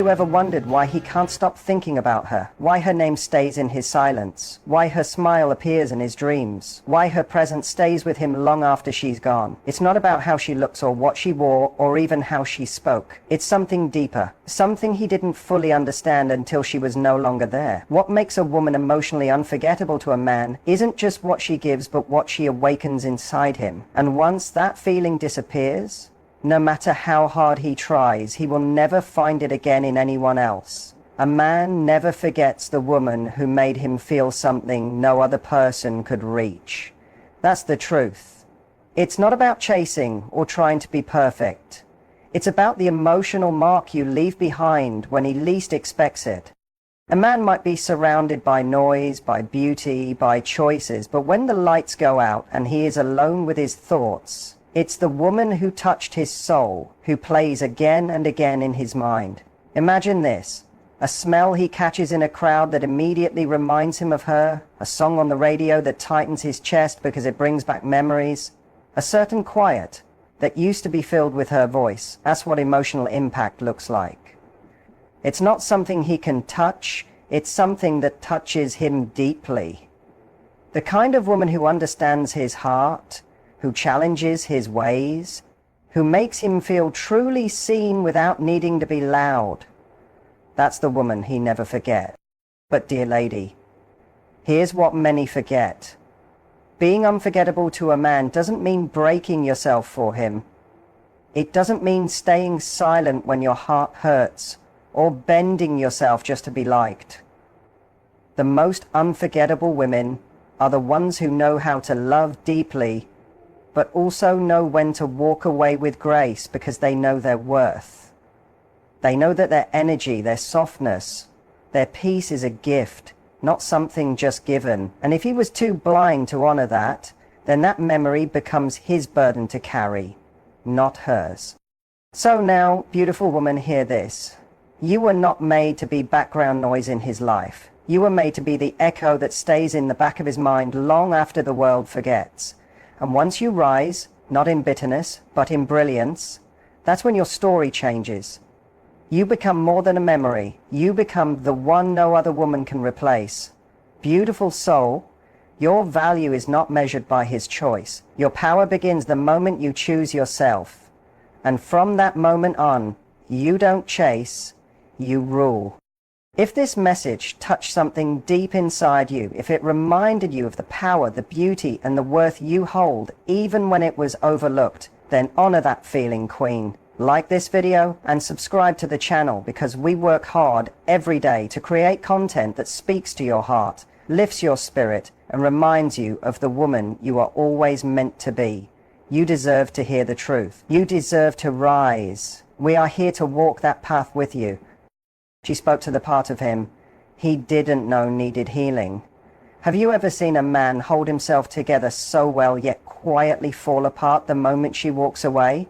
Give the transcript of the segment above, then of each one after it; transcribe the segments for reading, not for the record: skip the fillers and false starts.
You ever wondered why he can't stop thinking about her? Why her name stays in his silence? Why her smile appears in his dreams? Why her presence stays with him long after she's gone? It's not about how she looks or what she wore or even how she spoke. It's something deeper, something he didn't fully understand until she was no longer there. What makes a woman emotionally unforgettable to a man isn't just what she gives, but what she awakens inside him. And once that feeling disappears, no matter how hard he tries, he will never find it again in anyone else. A man never forgets the woman who made him feel something no other person could reach. That's the truth. It's not about chasing or trying to be perfect. It's about the emotional mark you leave behind when he least expects it. A man might be surrounded by noise, by beauty, by choices, but when the lights go out and he is alone with his thoughts, it's the woman who touched his soul who plays again and again in his mind. Imagine this: a smell he catches in a crowd that immediately reminds him of her, a song on the radio that tightens his chest because it brings back memories, a certain quiet that used to be filled with her voice. That's what emotional impact looks like. It's not something he can touch, it's something that touches him deeply. The kind of woman who understands his heart, who challenges his ways, who makes him feel truly seen without needing to be loud. That's the woman he never forgets. But dear lady, here's what many forget. Being unforgettable to a man doesn't mean breaking yourself for him. It doesn't mean staying silent when your heart hurts, or bending yourself just to be liked. The most unforgettable women are the ones who know how to love deeply, but also know when to walk away with grace because they know their worth. They know that their energy, their softness, their peace is a gift, not something just given. And if he was too blind to honor that, then that memory becomes his burden to carry, not hers. So now, beautiful woman, hear this. You were not made to be background noise in his life. You were made to be the echo that stays in the back of his mind long after the world forgets. And once you rise, not in bitterness, but in brilliance, that's when your story changes. You become more than a memory. You become the one no other woman can replace. Beautiful soul, your value is not measured by his choice. Your power begins the moment you choose yourself. And from that moment on, you don't chase, you rule. If this message touched something deep inside you, if it reminded you of the power, the beauty, and the worth you hold, even when it was overlooked, then honor that feeling, queen. Like this video and subscribe to the channel because we work hard every day to create content that speaks to your heart, lifts your spirit, and reminds you of the woman you are always meant to be. You deserve to hear the truth. You deserve to rise. We are here to walk that path with you. She spoke to the part of him he didn't know needed healing. Have you ever seen a man hold himself together so well yet quietly fall apart the moment she walks away?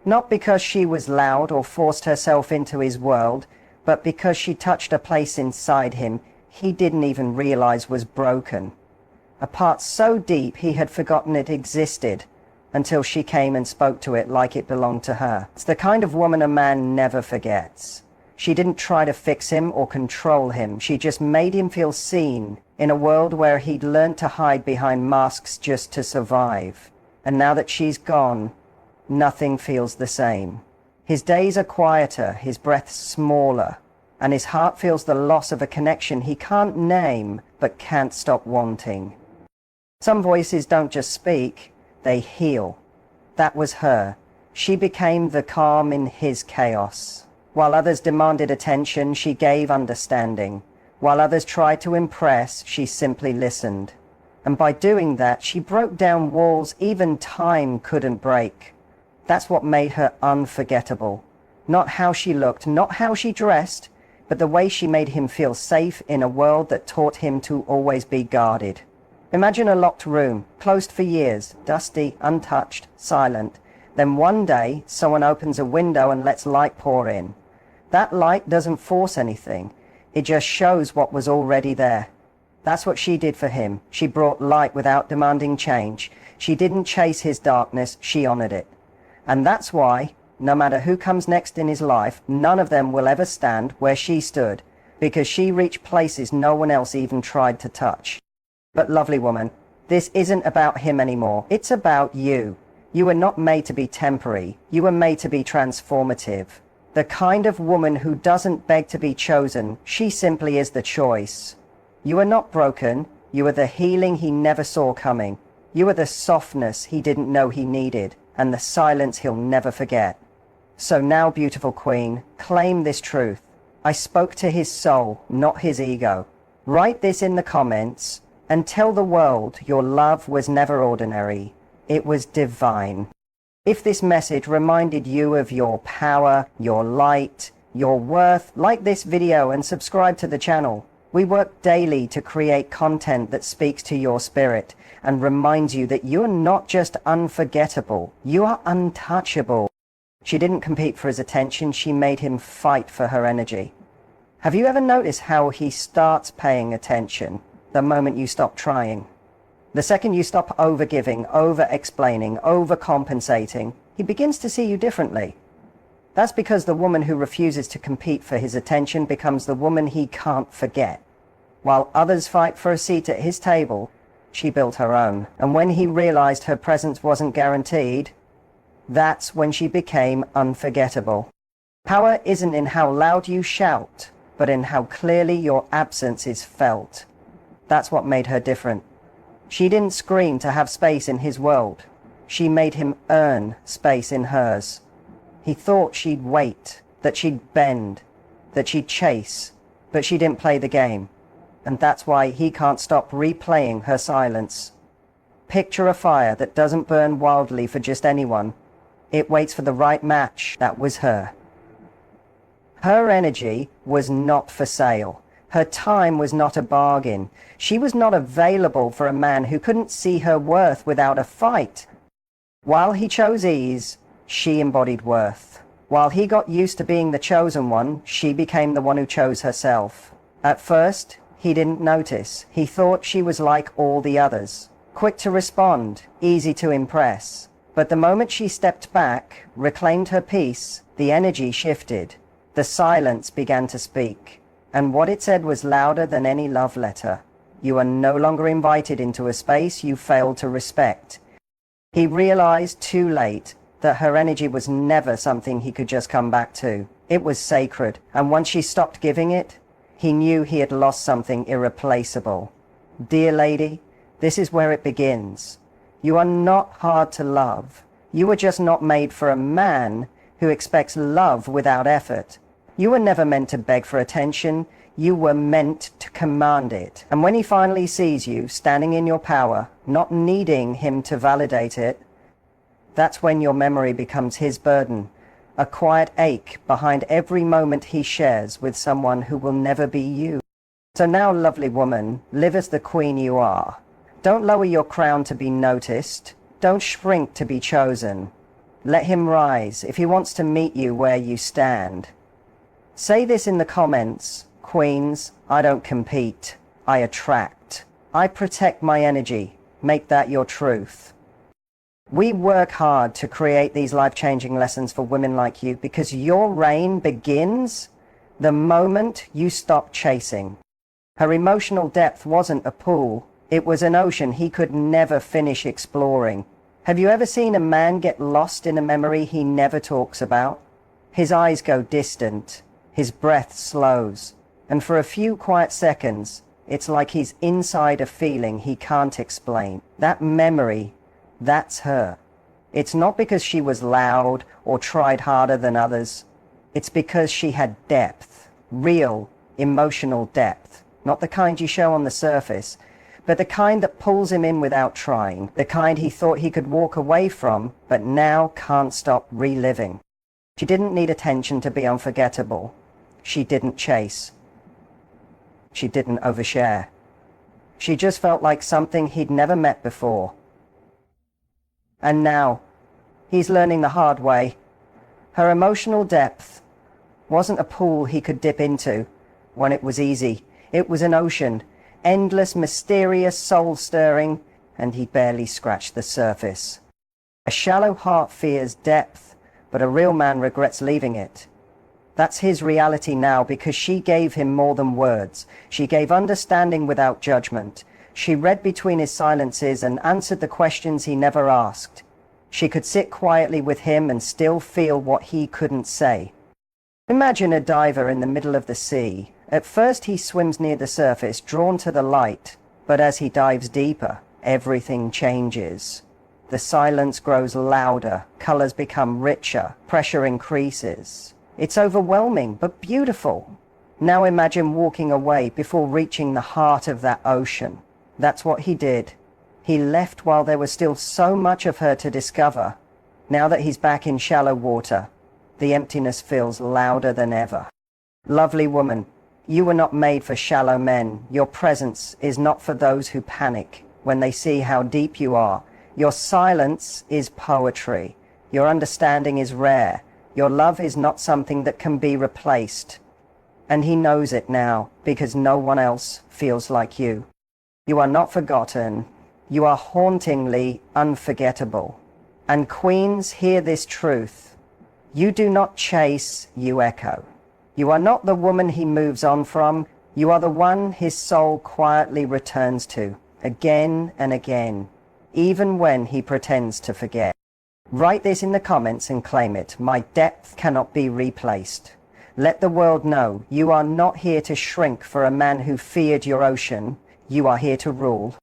Not because she was loud or forced herself into his world, but because she touched a place inside him he didn't even realize was broken. A part so deep he had forgotten it existed until she came and spoke to it like it belonged to her. It's the kind of woman a man never forgets. She didn't try to fix him or control him. She just made him feel seen in a world where he'd learned to hide behind masks just to survive. And now that she's gone, nothing feels the same. His days are quieter, his breath smaller, and his heart feels the loss of a connection he can't name but can't stop wanting. Some voices don't just speak, they heal. That was her. She became the calm in his chaos. While others demanded attention, she gave understanding. While others tried to impress, she simply listened. And by doing that, she broke down walls even time couldn't break. That's what made her unforgettable. Not how she looked, not how she dressed, but the way she made him feel safe in a world that taught him to always be guarded. Imagine a locked room, closed for years, dusty, untouched, silent. Then one day, someone opens a window and lets light pour in. That light doesn't force anything. It just shows what was already there. That's what she did for him. She brought light without demanding change. She didn't chase his darkness, she honored it. And that's why, No matter who comes next in his life, none of them will ever stand where she stood, because she reached places no one else even tried to touch. But lovely woman, this isn't about him anymore. It's about you. You were not made to be temporary. You were made to be transformative. The kind of woman who doesn't beg to be chosen. She simply is the choice. You are not broken. You are the healing he never saw coming. You are the softness he didn't know he needed, and the silence he'll never forget. So now, beautiful queen, claim this truth. I spoke to his soul, not his ego. Write this in the comments and tell the world your love was never ordinary. It was divine. If this message reminded you of your power, your light, your worth, like this video and subscribe to the channel. We work daily to create content that speaks to your spirit and reminds you that you are not just unforgettable, you are untouchable. She didn't compete for his attention, she made him fight for her energy. Have you ever noticed how he starts paying attention the moment you stop trying? The second you stop over-giving, over-explaining, over-compensating, he begins to see you differently. That's because the woman who refuses to compete for his attention becomes the woman he can't forget. While others fight for a seat at his table, she built her own. And when he realized her presence wasn't guaranteed, that's when she became unforgettable. Power isn't in how loud you shout, but in how clearly your absence is felt. That's what made her different. She didn't scream to have space in his world. She made him earn space in hers. He thought she'd wait, that she'd bend, that she'd chase, but she didn't play the game. And that's why he can't stop replaying her silence. Picture a fire that doesn't burn wildly for just anyone. It waits for the right match. That was her. Her energy was not for sale. Her time was not a bargain. She was not available for a man who couldn't see her worth without a fight. While he chose ease, she embodied worth. While he got used to being the chosen one, she became the one who chose herself. At first, he didn't notice. He thought she was like all the others. Quick to respond, easy to impress. But the moment she stepped back, reclaimed her peace, the energy shifted. The silence began to speak. And what it said was louder than any love letter. You are no longer invited into a space you failed to respect. He realized too late that her energy was never something he could just come back to. It was sacred, and once she stopped giving it, he knew he had lost something irreplaceable. Dear lady, this is where it begins. You are not hard to love. You were just not made for a man who expects love without effort. You were never meant to beg for attention. You were meant to command it. And when he finally sees you standing in your power, not needing him to validate it, that's when your memory becomes his burden, a quiet ache behind every moment he shares with someone who will never be you. So now, lovely woman, live as the queen you are. Don't lower your crown to be noticed. Don't shrink to be chosen. Let him rise if he wants to meet you where you stand. Say this in the comments, queens, I don't compete, I attract. I protect my energy. Make that your truth. We work hard to create these life-changing lessons for women like you because your reign begins the moment you stop chasing. Her emotional depth wasn't a pool, it was an ocean he could never finish exploring. Have you ever seen a man get lost in a memory he never talks about? His eyes go distant. His breath slows, and for a few quiet seconds, it's like he's inside a feeling he can't explain. That memory, that's her. It's not because she was loud or tried harder than others. It's because she had depth, real emotional depth. Not the kind you show on the surface, but the kind that pulls him in without trying. The kind he thought he could walk away from, but now can't stop reliving. She didn't need attention to be unforgettable. She didn't chase. She didn't overshare. She just felt like something he'd never met before. And now, he's learning the hard way. Her emotional depth wasn't a pool he could dip into when it was easy. It was an ocean, endless, mysterious, soul-stirring, and he barely scratched the surface. A shallow heart fears depth, but a real man regrets leaving it. That's his reality now because she gave him more than words. She gave understanding without judgment. She read between his silences and answered the questions he never asked. She could sit quietly with him and still feel what he couldn't say. Imagine a diver in the middle of the sea. At first he swims near the surface, drawn to the light, but as he dives deeper, everything changes. The silence grows louder, colors become richer, pressure increases. It's overwhelming, but beautiful. Now imagine walking away before reaching the heart of that ocean. That's what he did. He left while there was still so much of her to discover. Now that he's back in shallow water, the emptiness feels louder than ever. Lovely woman, you were not made for shallow men. Your presence is not for those who panic when they see how deep you are. Your silence is poetry. Your understanding is rare. Your love is not something that can be replaced. And he knows it now because no one else feels like you. You are not forgotten. You are hauntingly unforgettable. And queens, hear this truth. You do not chase, you echo. You are not the woman he moves on from. You are the one his soul quietly returns to, again and again, even when he pretends to forget. Write this in the comments and claim it. My depth cannot be replaced. Let the world know you are not here to shrink for a man who feared your ocean. You are here to rule.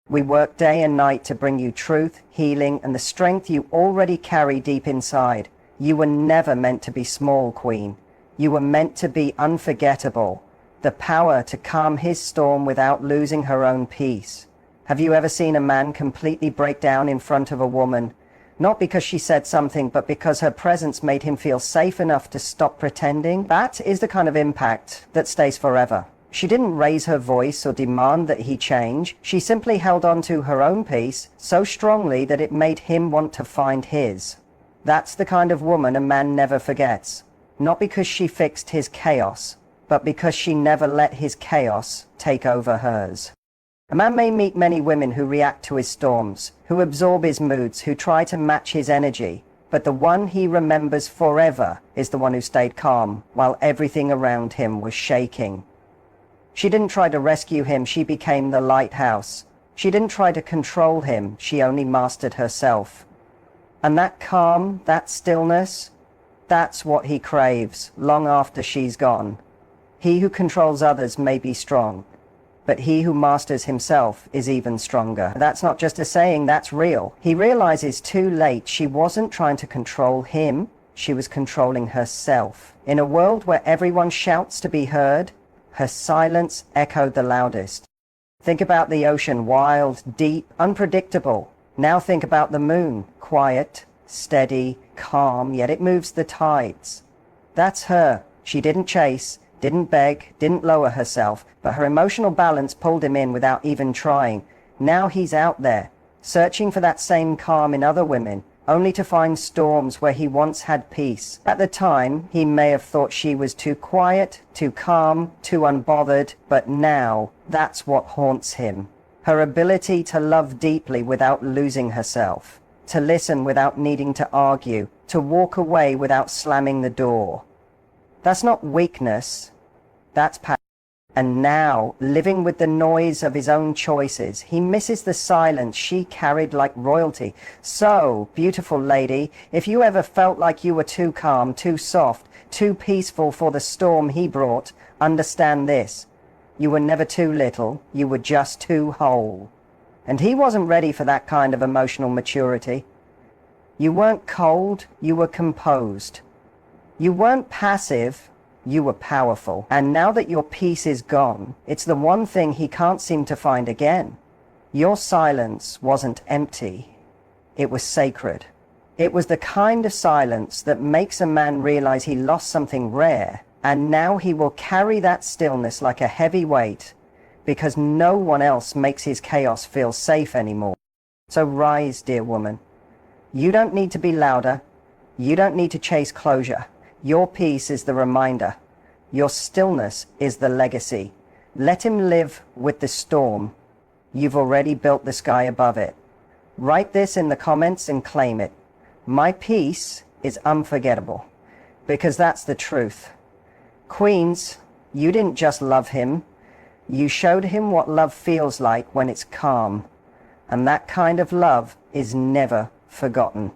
We work day and night to bring you truth, healing, and the strength you already carry deep inside. You were never meant to be small, Queen. You were meant to be unforgettable. The power to calm his storm without losing her own peace. Have you ever seen a man completely break down in front of a woman? Not because she said something, but because her presence made him feel safe enough to stop pretending. That is the kind of impact that stays forever. She didn't raise her voice or demand that he change. She simply held on to her own peace so strongly that it made him want to find his. That's the kind of woman a man never forgets. Not because she fixed his chaos, but because she never let his chaos take over hers. A man may meet many women who react to his storms, who absorb his moods, who try to match his energy, but the one he remembers forever is the one who stayed calm while everything around him was shaking. She didn't try to rescue him, she became the lighthouse. She didn't try to control him, she only mastered herself. And that calm, that stillness, that's what he craves long after she's gone. He who controls others may be strong, but he who masters himself is even stronger. That's not just a saying, that's real. He realizes too late she wasn't trying to control him, she was controlling herself. In a world where everyone shouts to be heard, her silence echoed the loudest. Think about the ocean, wild, deep, unpredictable. Now think about the moon, quiet, steady, calm, yet it moves the tides. That's her. She didn't chase, didn't beg, didn't lower herself, but her emotional balance pulled him in without even trying. Now he's out there, searching for that same calm in other women, only to find storms where he once had peace. At the time, he may have thought she was too quiet, too calm, too unbothered, but now that's what haunts him. Her ability to love deeply without losing herself, to listen without needing to argue, to walk away without slamming the door. That's not weakness, that's power. And now, living with the noise of his own choices, he misses the silence she carried like royalty. So, beautiful lady, if you ever felt like you were too calm, too soft, too peaceful for the storm he brought, understand this. You were never too little, you were just too whole. And he wasn't ready for that kind of emotional maturity. You weren't cold, you were composed. You weren't passive, you were powerful. And now that your peace is gone, it's the one thing he can't seem to find again. Your silence wasn't empty. It was sacred. It was the kind of silence that makes a man realize he lost something rare, and now he will carry that stillness like a heavy weight, because no one else makes his chaos feel safe anymore. So rise, dear woman. You don't need to be louder. You don't need to chase closure. Your peace is the reminder. Your stillness is the legacy. Let him live with the storm. You've already built the sky above it. Write this in the comments and claim it. My peace is unforgettable, because that's the truth. Queens, you didn't just love him, you showed him what love feels like when it's calm, and that kind of love is never forgotten.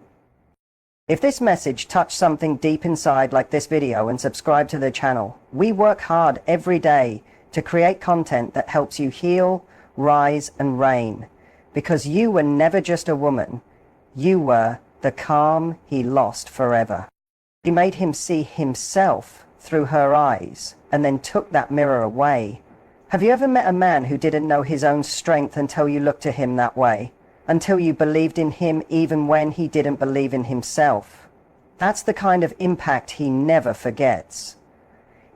If this message touched something deep inside like this video, and subscribe to the channel. We work hard every day to create content that helps you heal, rise and reign, because you were never just a woman, you were the calm he lost forever. She made him see himself through her eyes and then took that mirror away. Have you ever met a man who didn't know his own strength until you looked to him that way? Until you believed in him even when he didn't believe in himself? That's the kind of impact he never forgets.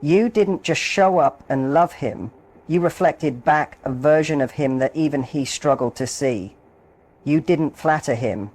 You didn't just show up and love him, you reflected back a version of him that even he struggled to see. You didn't flatter him,